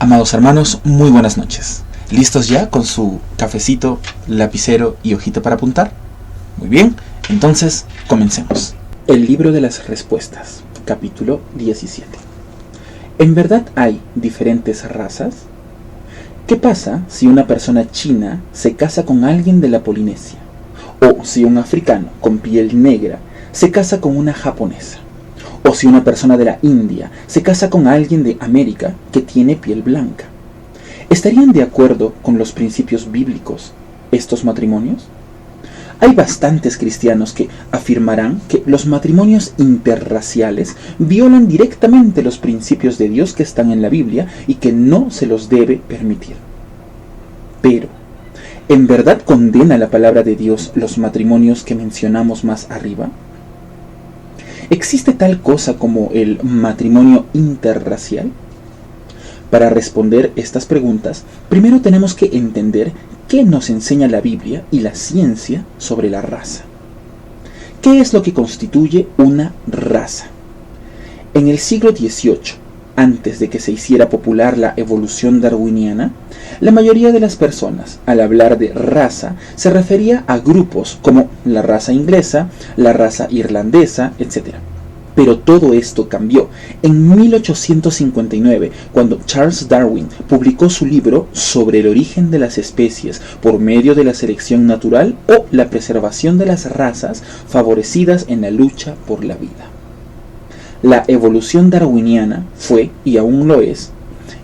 Amados hermanos, muy buenas noches. ¿Listos ya con su cafecito, lapicero y hojita para apuntar? Muy bien, entonces comencemos. El libro de las respuestas, capítulo 17. ¿En verdad hay diferentes razas? ¿Qué pasa si una persona china se casa con alguien de la Polinesia? ¿O si un africano con piel negra se casa con una japonesa? ¿O si una persona de la India se casa con alguien de América que tiene piel blanca? ¿Estarían de acuerdo con los principios bíblicos estos matrimonios? Hay bastantes cristianos que afirmarán que los matrimonios interraciales violan directamente los principios de Dios que están en la Biblia y que no se los debe permitir. Pero, ¿en verdad condena la palabra de Dios los matrimonios que mencionamos más arriba? ¿Existe tal cosa como el matrimonio interracial? Para responder estas preguntas, primero tenemos que entender qué nos enseña la Biblia y la ciencia sobre la raza. ¿Qué es lo que constituye una raza? En el siglo XVIII, antes de que se hiciera popular la evolución darwiniana, la mayoría de las personas, al hablar de raza, se refería a grupos como la raza inglesa, la raza irlandesa, etc. Pero todo esto cambió en 1859, cuando Charles Darwin publicó su libro sobre el origen de las especies por medio de la selección natural o la preservación de las razas favorecidas en la lucha por la vida. La evolución darwiniana fue, y aún lo es,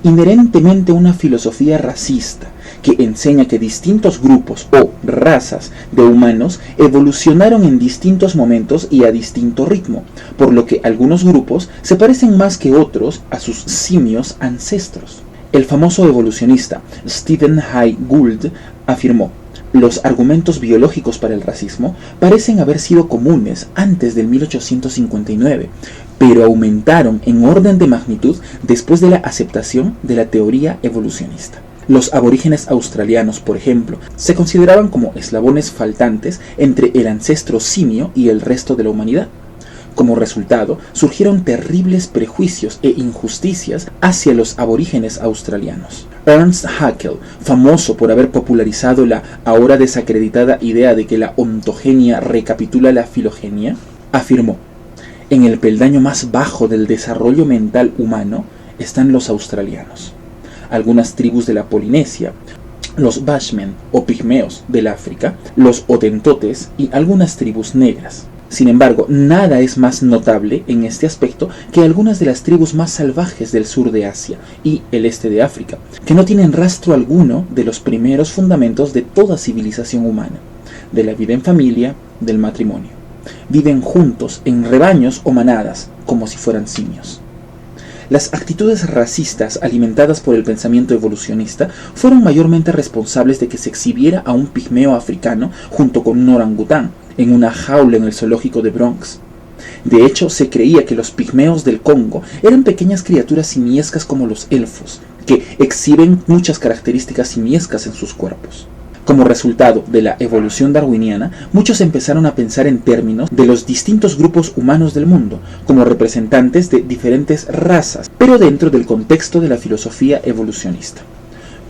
inherentemente una filosofía racista que enseña que distintos grupos o razas de humanos evolucionaron en distintos momentos y a distinto ritmo, por lo que algunos grupos se parecen más que otros a sus simios ancestros. El famoso evolucionista Stephen Jay Gould afirmó: los argumentos biológicos para el racismo parecen haber sido comunes antes del 1859, pero aumentaron en orden de magnitud después de la aceptación de la teoría evolucionista. Los aborígenes australianos, por ejemplo, se consideraban como eslabones faltantes entre el ancestro simio y el resto de la humanidad. Como resultado, surgieron terribles prejuicios e injusticias hacia los aborígenes australianos. Ernst Haeckel, famoso por haber popularizado la ahora desacreditada idea de que la ontogenia recapitula la filogenia, afirmó: en el peldaño más bajo del desarrollo mental humano están los australianos. Algunas tribus de la Polinesia, los Bashmen o pigmeos del África, los Hotentotes y algunas tribus negras. Sin embargo, nada es más notable en este aspecto que algunas de las tribus más salvajes del sur de Asia y el este de África, que no tienen rastro alguno de los primeros fundamentos de toda civilización humana, de la vida en familia, del matrimonio. Viven juntos en rebaños o manadas, como si fueran simios. Las actitudes racistas alimentadas por el pensamiento evolucionista fueron mayormente responsables de que se exhibiera a un pigmeo africano junto con un orangután en una jaula en el zoológico de Bronx. De hecho, se creía que los pigmeos del Congo eran pequeñas criaturas simiescas como los elfos, que exhiben muchas características simiescas en sus cuerpos. Como resultado de la evolución darwiniana, muchos empezaron a pensar en términos de los distintos grupos humanos del mundo, como representantes de diferentes razas, pero dentro del contexto de la filosofía evolucionista.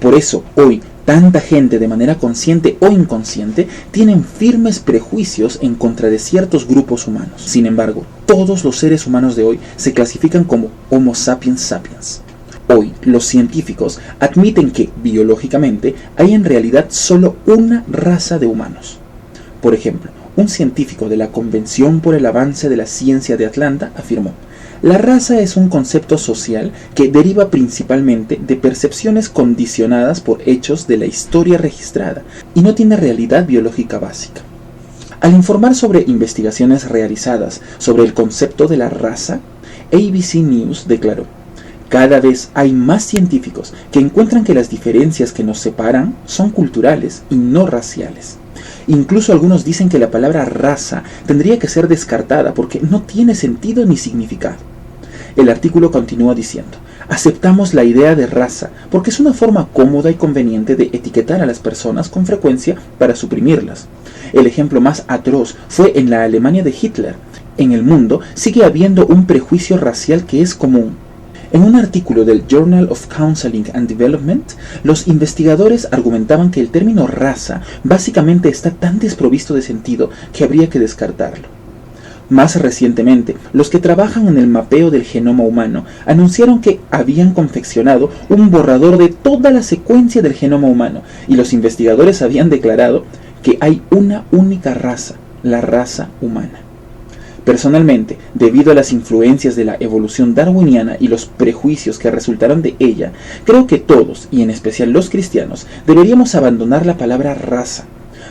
Por eso, hoy, tanta gente, de manera consciente o inconsciente, tienen firmes prejuicios en contra de ciertos grupos humanos. Sin embargo, todos los seres humanos de hoy se clasifican como Homo sapiens sapiens. Hoy, los científicos admiten que, biológicamente, hay en realidad solo una raza de humanos. Por ejemplo, un científico de la Convención por el Avance de la Ciencia de Atlanta afirmó: la raza es un concepto social que deriva principalmente de percepciones condicionadas por hechos de la historia registrada y no tiene realidad biológica básica. Al informar sobre investigaciones realizadas sobre el concepto de la raza, ABC News declaró: cada vez hay más científicos que encuentran que las diferencias que nos separan son culturales y no raciales. Incluso algunos dicen que la palabra raza tendría que ser descartada porque no tiene sentido ni significado. El artículo continúa diciendo: aceptamos la idea de raza porque es una forma cómoda y conveniente de etiquetar a las personas con frecuencia para suprimirlas. El ejemplo más atroz fue en la Alemania de Hitler. En el mundo sigue habiendo un prejuicio racial que es común. En un artículo del Journal of Counseling and Development, los investigadores argumentaban que el término raza básicamente está tan desprovisto de sentido que habría que descartarlo. Más recientemente, los que trabajan en el mapeo del genoma humano anunciaron que habían confeccionado un borrador de toda la secuencia del genoma humano, y los investigadores habían declarado que hay una única raza, la raza humana. Personalmente, debido a las influencias de la evolución darwiniana y los prejuicios que resultaron de ella, creo que todos, y en especial los cristianos, deberíamos abandonar la palabra raza.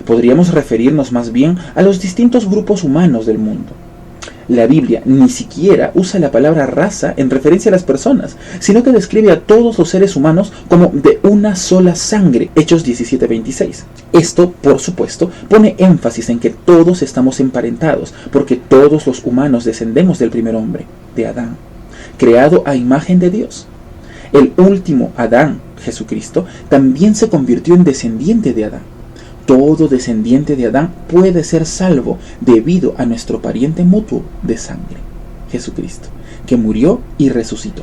Podríamos referirnos más bien a los distintos grupos humanos del mundo. La Biblia ni siquiera usa la palabra raza en referencia a las personas, sino que describe a todos los seres humanos como de una sola sangre, Hechos 17:26. Esto, por supuesto, pone énfasis en que todos estamos emparentados, porque todos los humanos descendemos del primer hombre, de Adán, creado a imagen de Dios. El último Adán, Jesucristo, también se convirtió en descendiente de Adán. Todo descendiente de Adán puede ser salvo debido a nuestro pariente mutuo de sangre, Jesucristo, que murió y resucitó.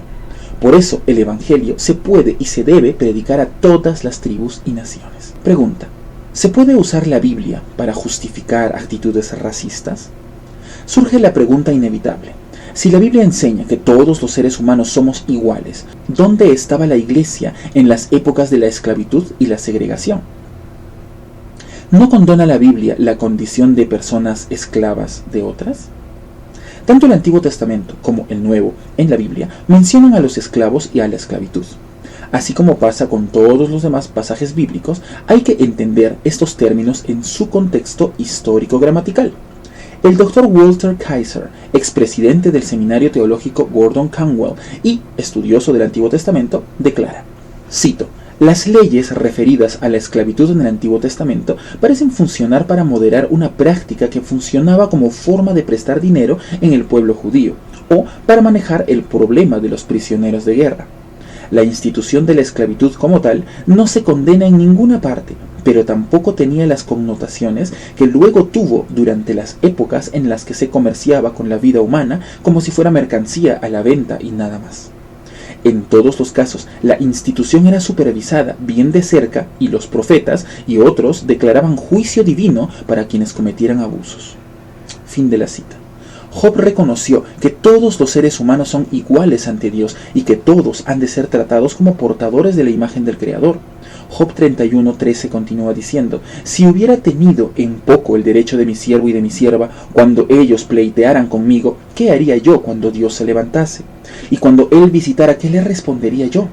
Por eso el Evangelio se puede y se debe predicar a todas las tribus y naciones. Pregunta: ¿se puede usar la Biblia para justificar actitudes racistas? Surge la pregunta inevitable. Si la Biblia enseña que todos los seres humanos somos iguales, ¿dónde estaba la Iglesia en las épocas de la esclavitud y la segregación? ¿No condona la Biblia la condición de personas esclavas de otras? Tanto el Antiguo Testamento como el Nuevo, en la Biblia, mencionan a los esclavos y a la esclavitud. Así como pasa con todos los demás pasajes bíblicos, hay que entender estos términos en su contexto histórico-gramatical. El Dr. Walter Kaiser, expresidente del Seminario Teológico Gordon Conwell y estudioso del Antiguo Testamento, declara, cito: las leyes referidas a la esclavitud en el Antiguo Testamento parecen funcionar para moderar una práctica que funcionaba como forma de prestar dinero en el pueblo judío, o para manejar el problema de los prisioneros de guerra. La institución de la esclavitud como tal no se condena en ninguna parte, pero tampoco tenía las connotaciones que luego tuvo durante las épocas en las que se comerciaba con la vida humana como si fuera mercancía a la venta y nada más. En todos los casos, la institución era supervisada bien de cerca y los profetas y otros declaraban juicio divino para quienes cometieran abusos. Fin de la cita. Job reconoció que todos los seres humanos son iguales ante Dios y que todos han de ser tratados como portadores de la imagen del Creador. Job 31:13 continúa diciendo: si hubiera tenido en poco el derecho de mi siervo y de mi sierva cuando ellos pleitearan conmigo, ¿qué haría yo cuando Dios se levantase? Y cuando Él visitara, ¿qué le respondería yo?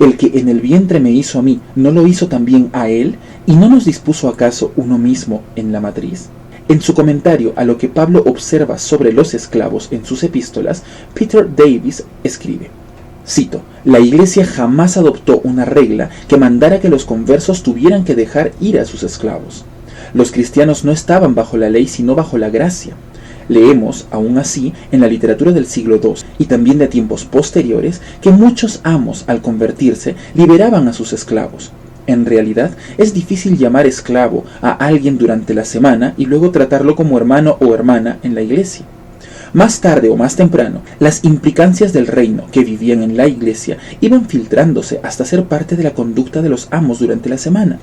El que en el vientre me hizo a mí, ¿no lo hizo también a Él? ¿Y no nos dispuso acaso uno mismo en la matriz? En su comentario a lo que Pablo observa sobre los esclavos en sus epístolas, Peter Davis escribe, cito: la Iglesia jamás adoptó una regla que mandara que los conversos tuvieran que dejar ir a sus esclavos. Los cristianos no estaban bajo la ley sino bajo la gracia. Leemos, aún así, en la literatura del siglo II y también de tiempos posteriores, que muchos amos, al convertirse, liberaban a sus esclavos. En realidad, es difícil llamar esclavo a alguien durante la semana y luego tratarlo como hermano o hermana en la iglesia. Más tarde o más temprano, las implicancias del reino que vivían en la iglesia iban filtrándose hasta ser parte de la conducta de los amos durante la semana.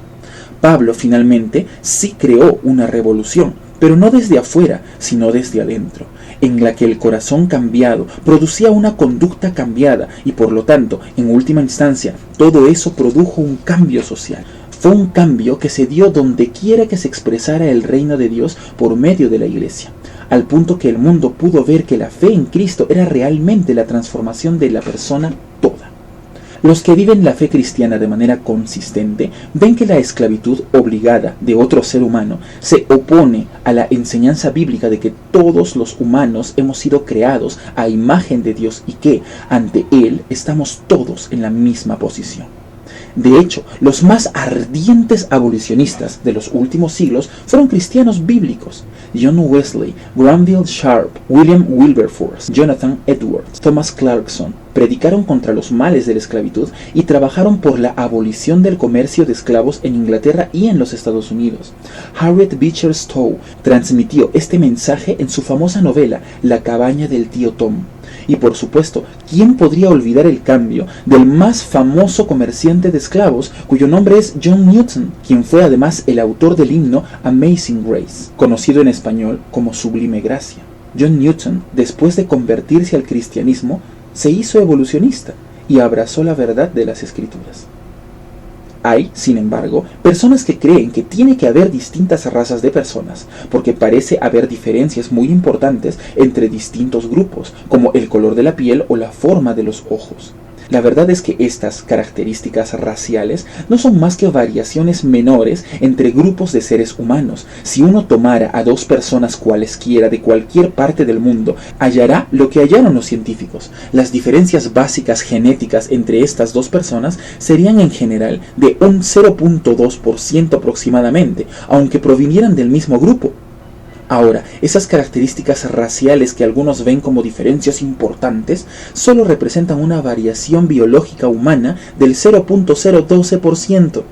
Pablo finalmente sí creó una revolución, pero no desde afuera, sino desde adentro, en la que el corazón cambiado producía una conducta cambiada y por lo tanto, en última instancia, todo eso produjo un cambio social. Fue un cambio que se dio donde quiera que se expresara el reino de Dios por medio de la iglesia, al punto que el mundo pudo ver que la fe en Cristo era realmente la transformación de la persona toda. Los que viven la fe cristiana de manera consistente ven que la esclavitud obligada de otro ser humano se opone a la enseñanza bíblica de que todos los humanos hemos sido creados a imagen de Dios y que, ante Él, estamos todos en la misma posición. De hecho, los más ardientes abolicionistas de los últimos siglos fueron cristianos bíblicos. John Wesley, Granville Sharp, William Wilberforce, Jonathan Edwards, Thomas Clarkson predicaron contra los males de la esclavitud y trabajaron por la abolición del comercio de esclavos en Inglaterra y en los Estados Unidos. Harriet Beecher Stowe transmitió este mensaje en su famosa novela La cabaña del tío Tom. Y por supuesto, ¿quién podría olvidar el cambio del más famoso comerciante de esclavos, cuyo nombre es John Newton, quien fue además el autor del himno Amazing Grace, conocido en español como Sublime Gracia? John Newton, después de convertirse al cristianismo, se hizo evolucionista y abrazó la verdad de las Escrituras. Hay, sin embargo, personas que creen que tiene que haber distintas razas de personas, porque parece haber diferencias muy importantes entre distintos grupos, como el color de la piel o la forma de los ojos. La verdad es que estas características raciales no son más que variaciones menores entre grupos de seres humanos. Si uno tomara a dos personas cualesquiera de cualquier parte del mundo, hallará lo que hallaron los científicos. Las diferencias básicas genéticas entre estas dos personas serían en general de un 0.2% aproximadamente, aunque provinieran del mismo grupo. Ahora, esas características raciales que algunos ven como diferencias importantes solo representan una variación biológica humana del 0.012%.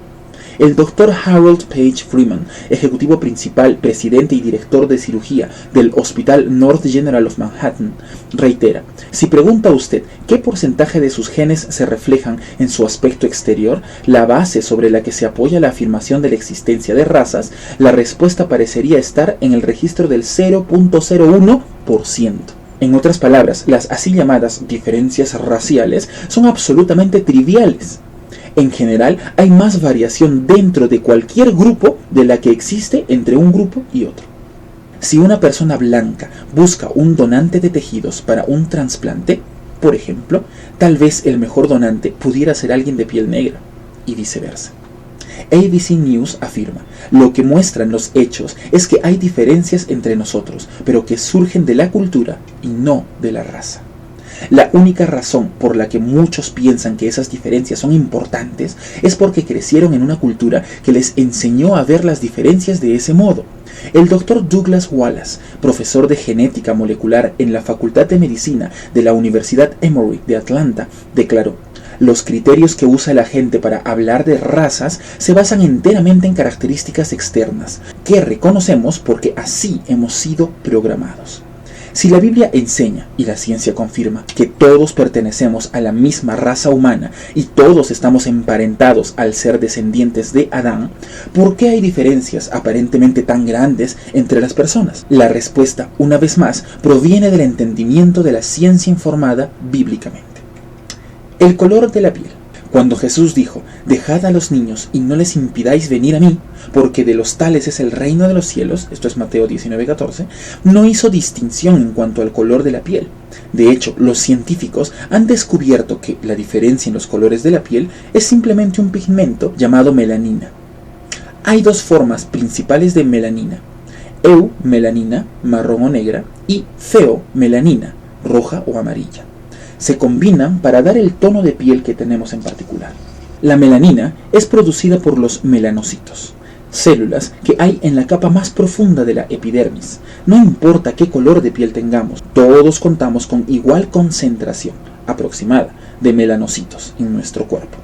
El Dr. Harold Page Freeman, ejecutivo principal, presidente y director de cirugía del Hospital North General of Manhattan, reitera: si pregunta a usted qué porcentaje de sus genes se reflejan en su aspecto exterior, la base sobre la que se apoya la afirmación de la existencia de razas, la respuesta parecería estar en el registro del 0.01%. En otras palabras, las así llamadas diferencias raciales son absolutamente triviales. En general, hay más variación dentro de cualquier grupo de la que existe entre un grupo y otro. Si una persona blanca busca un donante de tejidos para un trasplante, por ejemplo, tal vez el mejor donante pudiera ser alguien de piel negra, y viceversa. ABC News afirma: lo que muestran los hechos es que hay diferencias entre nosotros, pero que surgen de la cultura y no de la raza. La única razón por la que muchos piensan que esas diferencias son importantes es porque crecieron en una cultura que les enseñó a ver las diferencias de ese modo. El Dr. Douglas Wallace, profesor de genética molecular en la Facultad de Medicina de la Universidad Emory de Atlanta, declaró: los criterios que usa la gente para hablar de razas se basan enteramente en características externas, que reconocemos porque así hemos sido programados. Si la Biblia enseña, y la ciencia confirma, que todos pertenecemos a la misma raza humana y todos estamos emparentados al ser descendientes de Adán, ¿por qué hay diferencias aparentemente tan grandes entre las personas? La respuesta, una vez más, proviene del entendimiento de la ciencia informada bíblicamente. El color de la piel. Cuando Jesús dijo: dejad a los niños y no les impidáis venir a mí, porque de los tales es el reino de los cielos, esto es Mateo 19:14, no hizo distinción en cuanto al color de la piel. De hecho, los científicos han descubierto que la diferencia en los colores de la piel es simplemente un pigmento llamado melanina. Hay dos formas principales de melanina: eumelanina, marrón o negra, y feomelanina, roja o amarilla. Se combinan para dar el tono de piel que tenemos en particular. La melanina es producida por los melanocitos, células que hay en la capa más profunda de la epidermis. No importa qué color de piel tengamos, todos contamos con igual concentración aproximada de melanocitos en nuestro cuerpo.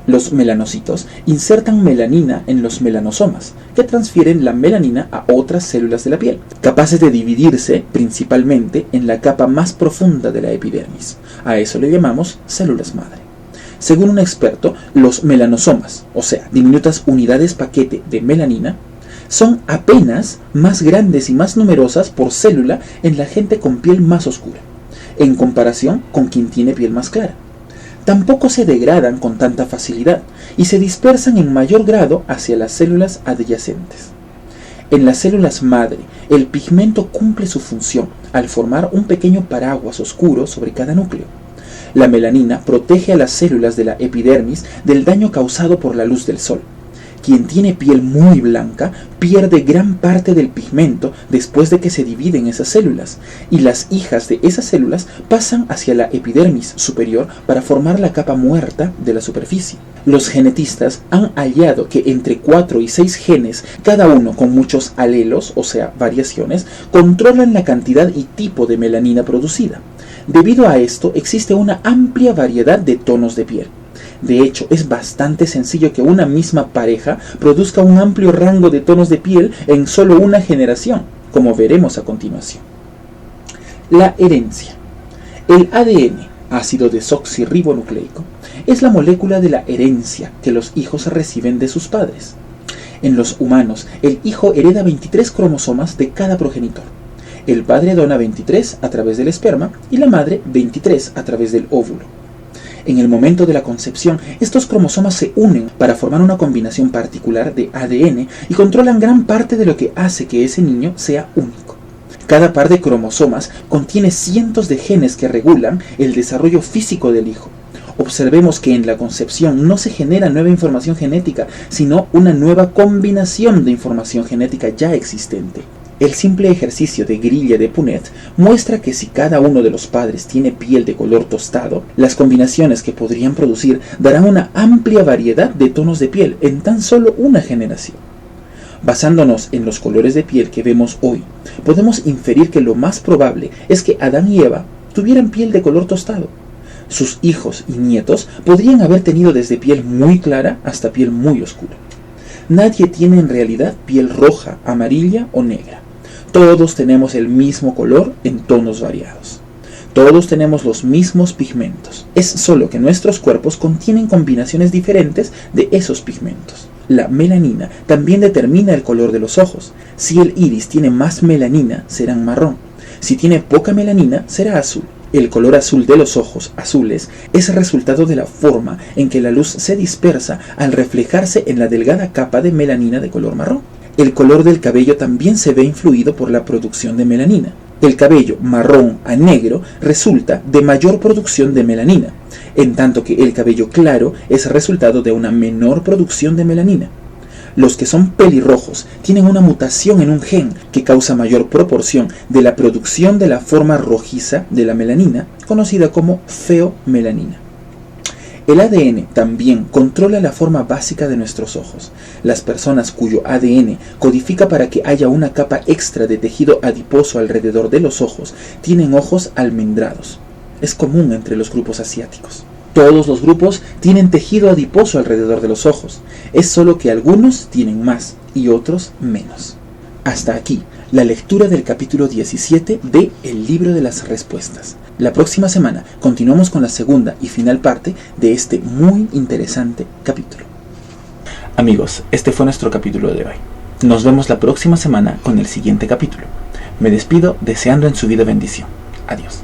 Los melanocitos insertan melanina en los melanosomas, que transfieren la melanina a otras células de la piel, capaces de dividirse principalmente en la capa más profunda de la epidermis. A eso le llamamos células madre. Según un experto, los melanosomas, o sea, diminutas unidades paquete de melanina, son apenas más grandes y más numerosas por célula en la gente con piel más oscura, en comparación con quien tiene piel más clara. Tampoco se degradan con tanta facilidad y se dispersan en mayor grado hacia las células adyacentes. En las células madre, el pigmento cumple su función al formar un pequeño paraguas oscuro sobre cada núcleo. La melanina protege a las células de la epidermis del daño causado por la luz del sol. Quien tiene piel muy blanca pierde gran parte del pigmento después de que se dividen esas células, y las hijas de esas células pasan hacia la epidermis superior para formar la capa muerta de la superficie. Los genetistas han hallado que entre 4 y 6 genes, cada uno con muchos alelos, o sea, variaciones, controlan la cantidad y tipo de melanina producida. Debido a esto, existe una amplia variedad de tonos de piel. De hecho, es bastante sencillo que una misma pareja produzca un amplio rango de tonos de piel en solo una generación, como veremos a continuación. La herencia. El ADN, ácido desoxirribonucleico, es la molécula de la herencia que los hijos reciben de sus padres. En los humanos, el hijo hereda 23 cromosomas de cada progenitor. El padre dona 23 a través del esperma y la madre 23 a través del óvulo. En el momento de la concepción, estos cromosomas se unen para formar una combinación particular de ADN y controlan gran parte de lo que hace que ese niño sea único. Cada par de cromosomas contiene cientos de genes que regulan el desarrollo físico del hijo. Observemos que en la concepción no se genera nueva información genética, sino una nueva combinación de información genética ya existente. El simple ejercicio de grilla de Punnett muestra que si cada uno de los padres tiene piel de color tostado, las combinaciones que podrían producir darán una amplia variedad de tonos de piel en tan solo una generación. Basándonos en los colores de piel que vemos hoy, podemos inferir que lo más probable es que Adán y Eva tuvieran piel de color tostado. Sus hijos y nietos podrían haber tenido desde piel muy clara hasta piel muy oscura. Nadie tiene en realidad piel roja, amarilla o negra. Todos tenemos el mismo color en tonos variados. Todos tenemos los mismos pigmentos. Es solo que nuestros cuerpos contienen combinaciones diferentes de esos pigmentos. La melanina también determina el color de los ojos. Si el iris tiene más melanina, serán marrón. Si tiene poca melanina, será azul. El color azul de los ojos azules es resultado de la forma en que la luz se dispersa al reflejarse en la delgada capa de melanina de color marrón. El color del cabello también se ve influido por la producción de melanina. El cabello marrón a negro resulta de mayor producción de melanina, en tanto que el cabello claro es resultado de una menor producción de melanina. Los que son pelirrojos tienen una mutación en un gen que causa mayor proporción de la producción de la forma rojiza de la melanina, conocida como feomelanina. El ADN también controla la forma básica de nuestros ojos. Las personas cuyo ADN codifica para que haya una capa extra de tejido adiposo alrededor de los ojos tienen ojos almendrados. Es común entre los grupos asiáticos. Todos los grupos tienen tejido adiposo alrededor de los ojos. Es solo que algunos tienen más y otros menos. Hasta aquí la lectura del capítulo 17 de El libro de las respuestas. La próxima semana continuamos con la segunda y final parte de este muy interesante capítulo. Amigos, este fue nuestro capítulo de hoy. Nos vemos la próxima semana con el siguiente capítulo. Me despido deseando en su vida bendición. Adiós.